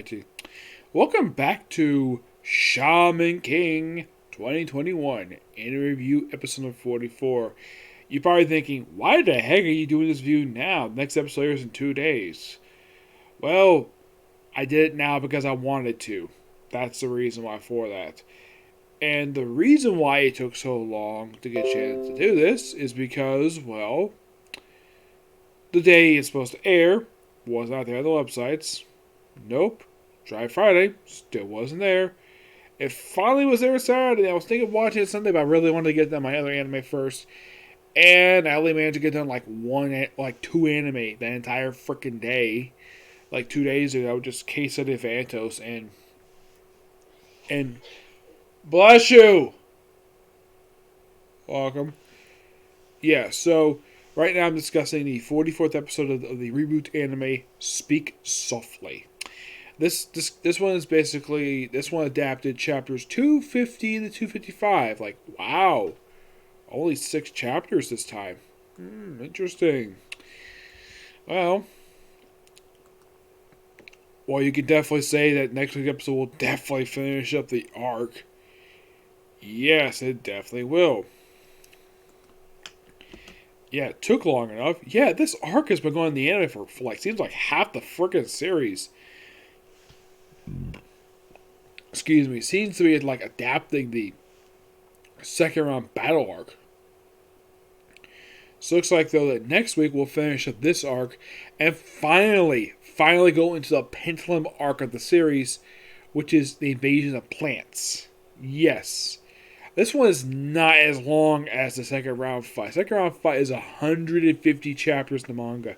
Alrighty. Welcome back to Shaman King 2021, in review episode number 44. You're probably thinking, why the heck are you doing this review now? The next episode airs in 2 days. Well, I did it now because I wanted to. That's the reason why for that. And the reason why it took so long to get a chance to do this is because, well, the day it's supposed to air was not there on the websites. Nope. Tried Friday, still wasn't there. It finally was there Saturday. I was thinking of watching it Sunday, but I really wanted to get done my other anime first. And I only managed to get done two anime the entire freaking day. Like 2 days ago, just Case Study of Phantos and bless you. Welcome. Yeah, so right now I'm discussing the 44th episode of the reboot anime Speak Softly. This one is basically, this one adapted chapters 250 to 255. Like, wow. Only 6 chapters this time. Interesting. Well, you can definitely say that next week's episode will definitely finish up the arc. Yes, it definitely will. Yeah, it took long enough. Yeah, this arc has been going in the anime for seems like half the freaking series. Excuse me, seems to be like adapting the second round battle arc. So it looks like though that next week we'll finish up this arc and finally go into the pendulum arc of the series, which is the invasion of plants. Yes. This one is not as long as the second round fight. Second round fight is 150 chapters in the manga.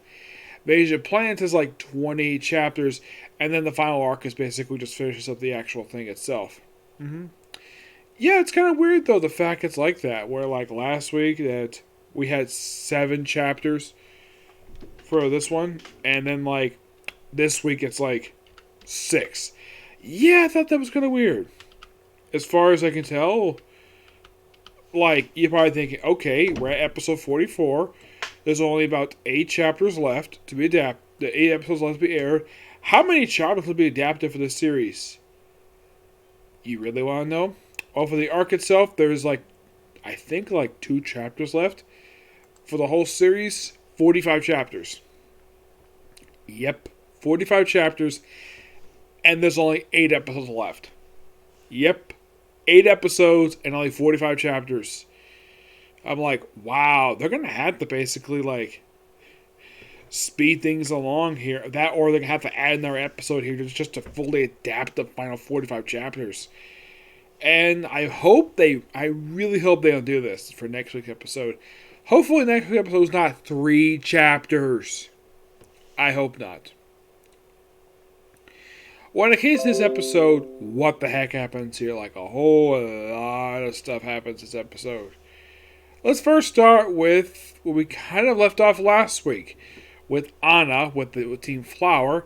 Invasion of Plants is like 20 chapters, and then the final arc is basically just finishes up the actual thing itself. Yeah, it's kind of weird though, the fact it's like that, where like last week that we had 7 chapters for this one, and then like this week it's like 6. Yeah, I thought that was kind of weird. As far as I can tell, like, you're probably thinking, okay, we're at episode 44. There's only about 8 chapters left to be adapted. The 8 episodes left to be aired. How many chapters will be adapted for this series? You really want to know? Well, for the arc itself, there's I think 2 chapters left. For the whole series, 45 chapters. Yep, 45 chapters. And there's only 8 episodes left. Yep, 8 episodes and only 45 chapters. I'm like, wow, they're going to have to basically, speed things along here. That, or they're going to have to add another episode here just to fully adapt the final 45 chapters. And I really hope they don't do this for next week's episode. Hopefully next week's episode is not 3 chapters. I hope not. Well, in the case of this episode, what the heck happens here? Like, a whole lot of stuff happens this episode. Let's first start with what we kind of left off last week. With Anna, with Team Flower.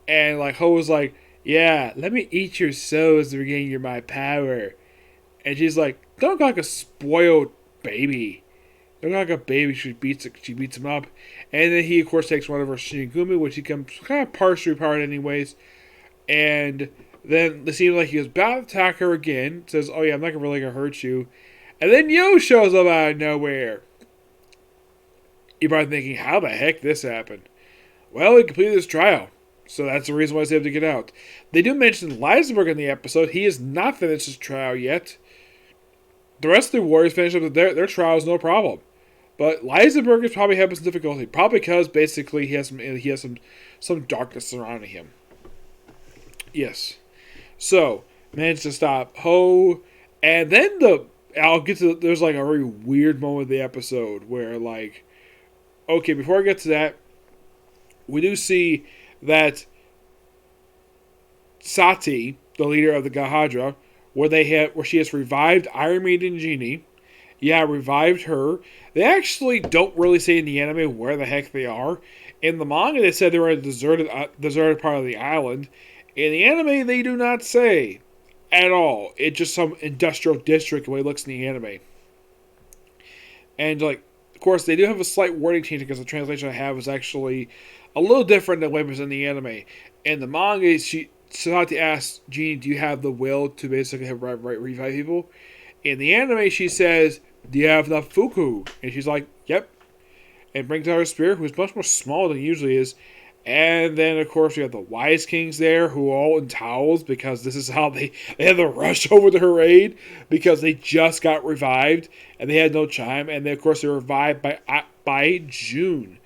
And, Ho was like, yeah, let me eat your souls to regain my power. And she's like, don't look like a spoiled baby. Don't look like a baby. She beats him up. And then he, of course, takes one of her Shinigami, which he becomes kind of partially powered anyways. And then it seems like he was about to attack her again. Says, oh yeah, I'm not really going to hurt you. And then Yo shows up out of nowhere. You're probably thinking, how the heck this happened? Well, he completed his trial. So that's the reason why he's able to get out. They do mention Lisenberg in the episode. He has not finished his trial yet. The rest of the warriors finished up their trials, no problem. But Lisenberg is probably having some difficulty. Probably because basically he has some darkness surrounding him. Yes. So, managed to stop Ho. And then there's a very weird moment of the episode where okay, before I get to that, we do see that Sati, the leader of the Gahadra, where she has revived Iron Maiden Genie. Yeah, revived her. They actually don't really say in the anime where the heck they are. In the manga, they said they were in a deserted part of the island. In the anime, they do not say at all. It's just some industrial district the way it looks in the anime. And, of course, they do have a slight wording change because the translation I have is actually a little different than what was in the anime. In the manga, Sati asks Jean, "Do you have the will to basically revive people?" In the anime, she says, "Do you have enough fuku?" And she's like, "Yep." And brings out her spirit, who's much more small than he usually is. And then, of course, we have the Wise Kings there, who are all in towels because this is how they had to rush over to her aid because they just got revived and they had no chime. And then, of course, they were revived by June.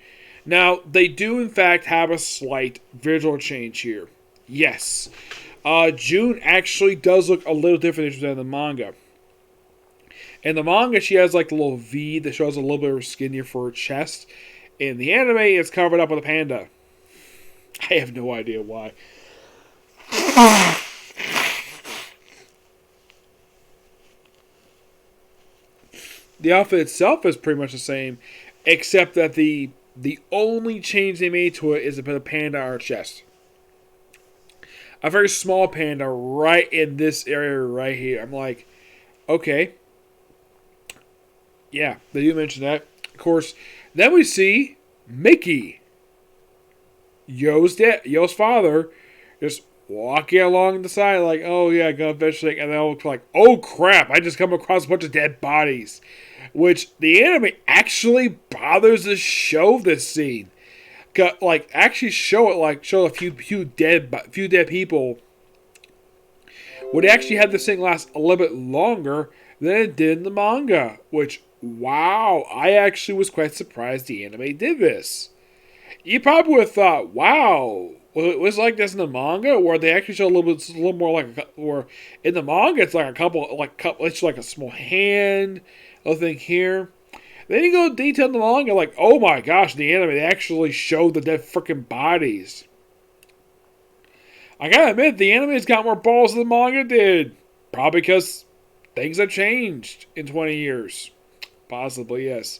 Now, they do, in fact, have a slight visual change here. Yes. June actually does look a little different than the manga. In the manga, she has like a little V that shows a little bit of her skin here for her chest. In the anime, it's covered up with a panda. I have no idea why. The outfit itself is pretty much the same, except that the only change they made to it is to put a panda on her chest. A very small panda right in this area right here. I'm like, okay. Yeah, they do mention that. Of course, then we see Mickey, Yo's father, just walking along the side like, oh yeah, go fishing, and they'll look like, oh crap, I just come across a bunch of dead bodies. Which the anime actually bothers to show this scene. Like, actually show it, like, show a few dead people. Would actually have this thing last a little bit longer than it did in the manga. Which, wow, I actually was quite surprised the anime did this. You probably would have thought, wow, it was like this in the manga, where they actually show a little more like, or in the manga it's like it's like a small hand, a thing here. Then you go detail in the manga, like, oh my gosh, in the anime they actually show the dead freaking bodies. I gotta admit, the anime's got more balls than the manga did. Probably because things have changed in 20 years. Possibly, yes.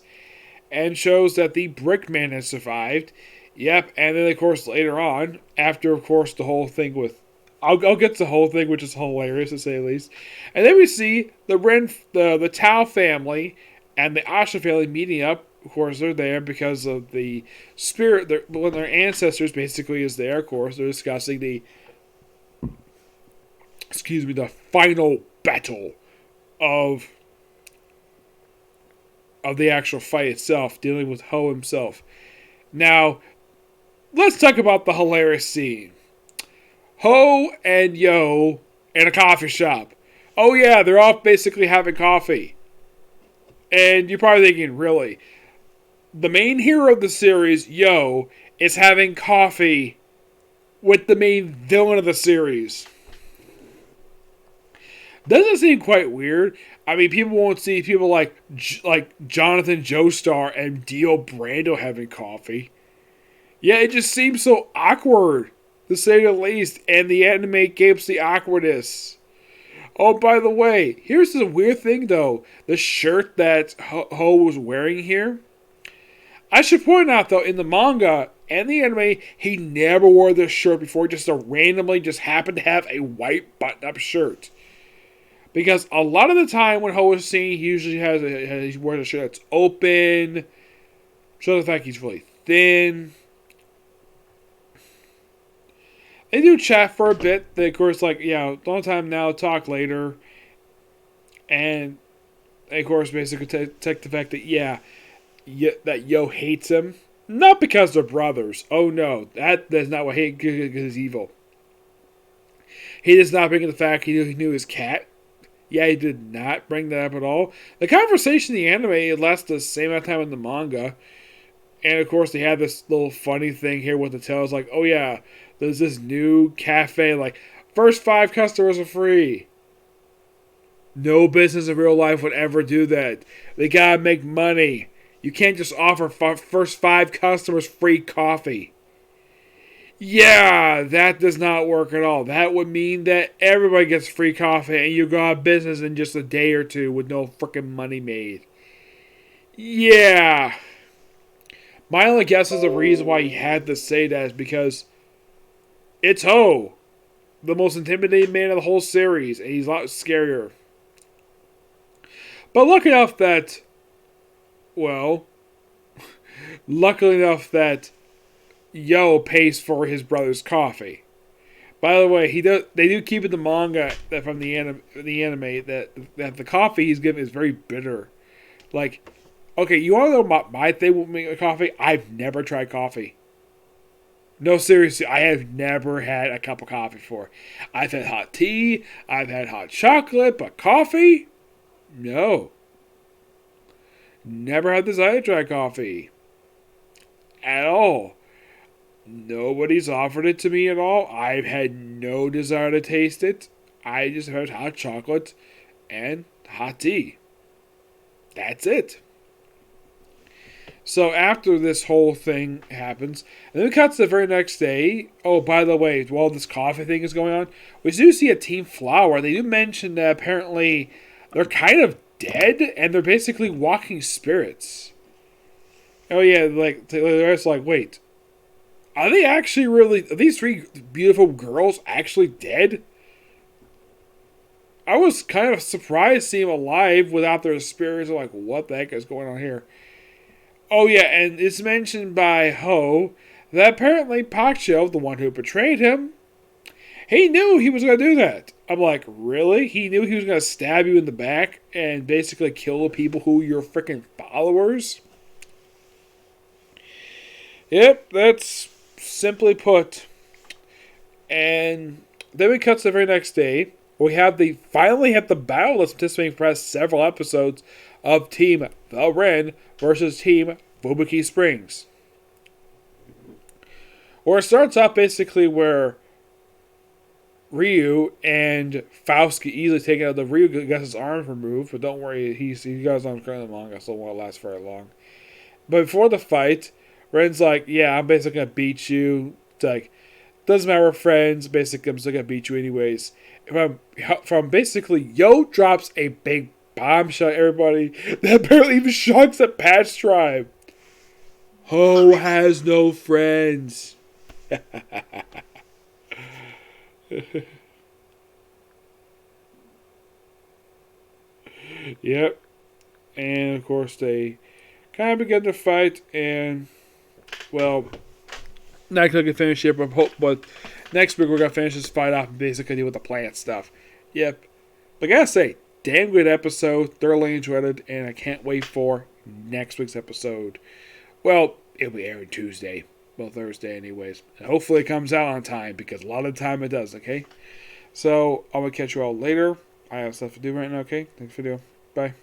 And shows that the Brickman has survived. Yep, and then of course later on, after of course the whole thing with, I'll get to the whole thing, which is hilarious to say the least. And then we see the Tao family and the Asha family meeting up. Of course, they're there because of the spirit. When their ancestors basically is there. Of course, they're discussing the final battle of the actual fight itself, dealing with Ho himself. Now, let's talk about the hilarious scene. Ho and Yo in a coffee shop. Oh yeah, they're all basically having coffee. And you're probably thinking, really? The main hero of the series, Yo, is having coffee with the main villain of the series. Doesn't seem quite weird. I mean, people won't see people like Jonathan Joestar and Dio Brando having coffee. Yeah, it just seems so awkward, to say the least, and the anime keeps the awkwardness. Oh, by the way, here's the weird thing, though. The shirt that Ho was wearing here. I should point out, though, in the manga and the anime, he never wore this shirt before. Just randomly just happened to have a white button-up shirt. Because a lot of the time when Ho is seen, he usually he wears a shirt that's open. Shows the fact he's really thin. They do chat for a bit. They, of course, like, yeah, long time now, talk later. And they, of course, basically take the fact that, that Yo hates him. Not because they're brothers. Oh, no. That's not what hate is evil. He does not bring in the fact he knew his cat. Yeah, he did not bring that up at all. The conversation in the anime lasts the same amount of time in the manga. And, of course, they have this little funny thing here with the tales. Like, oh, yeah, there's this new cafe. Like, first 5 customers are free. No business in real life would ever do that. They gotta make money. You can't just offer first 5 customers free coffee. Yeah, that does not work at all. That would mean that everybody gets free coffee and you go out of business in just a day or two with no freaking money made. Yeah. My only guess is the reason why he had to say that is because it's Ho, the most intimidating man of the whole series, and he's a lot scarier. But luckily enough that Yo pays for his brother's coffee. By the way, he does. They do keep in the manga that from the anime that the coffee he's given is very bitter. Like, okay, you want to know my thing with making coffee? I've never tried coffee. No, seriously, I have never had a cup of coffee before. I've had hot tea, I've had hot chocolate, but coffee? No. Never had the desire to try coffee. At all. Nobody's offered it to me at all. I've had no desire to taste it. I just had hot chocolate and hot tea. That's it. So after this whole thing happens, and then it cuts the very next day. Oh, by the way, while this coffee thing is going on, we do see a Team Flower. They do mention that apparently they're kind of dead, and they're basically walking spirits. Oh yeah, like the rest, like, wait, are they actually really? Are these three beautiful girls actually dead? I was kind of surprised seeing them alive without their spirits. I'm like, what the heck is going on here? Oh yeah, and it's mentioned by Ho that apparently Pacho, the one who betrayed him, he knew he was going to do that. I'm like, really? He knew he was going to stab you in the back and basically kill the people who are your freaking followers? Yep, that's simply put. And then we cut to the very next day. We finally have the battle that's anticipating for us several episodes of Team The Ren versus Team Fubuki Springs. Where it starts off basically where Ryu and Faust get easily taken out. The Ryu gets his arms removed, but don't worry, he goes on currently manga, so it won't last very long. But before the fight, Ren's like, yeah, I'm basically gonna beat you. It's like, doesn't matter, we're friends. Basically, I'm still gonna beat you anyways. From basically, Yo drops a big bombshell at everybody that apparently even shocks the Patch tribe. Ho has no friends. Yep. And of course, they kind of begin to fight, and well, not gonna finish here, but next week we're gonna finish this fight off and basically deal with the plant stuff. Yep. But I gotta say, damn good episode, thoroughly enjoyed it, and I can't wait for next week's episode. Well, it'll be airing Tuesday. Well, Thursday anyways. And hopefully it comes out on time, because a lot of the time it does, okay? So, I'm going to catch you all later. I have stuff to do right now, okay? Thanks for the video. Bye.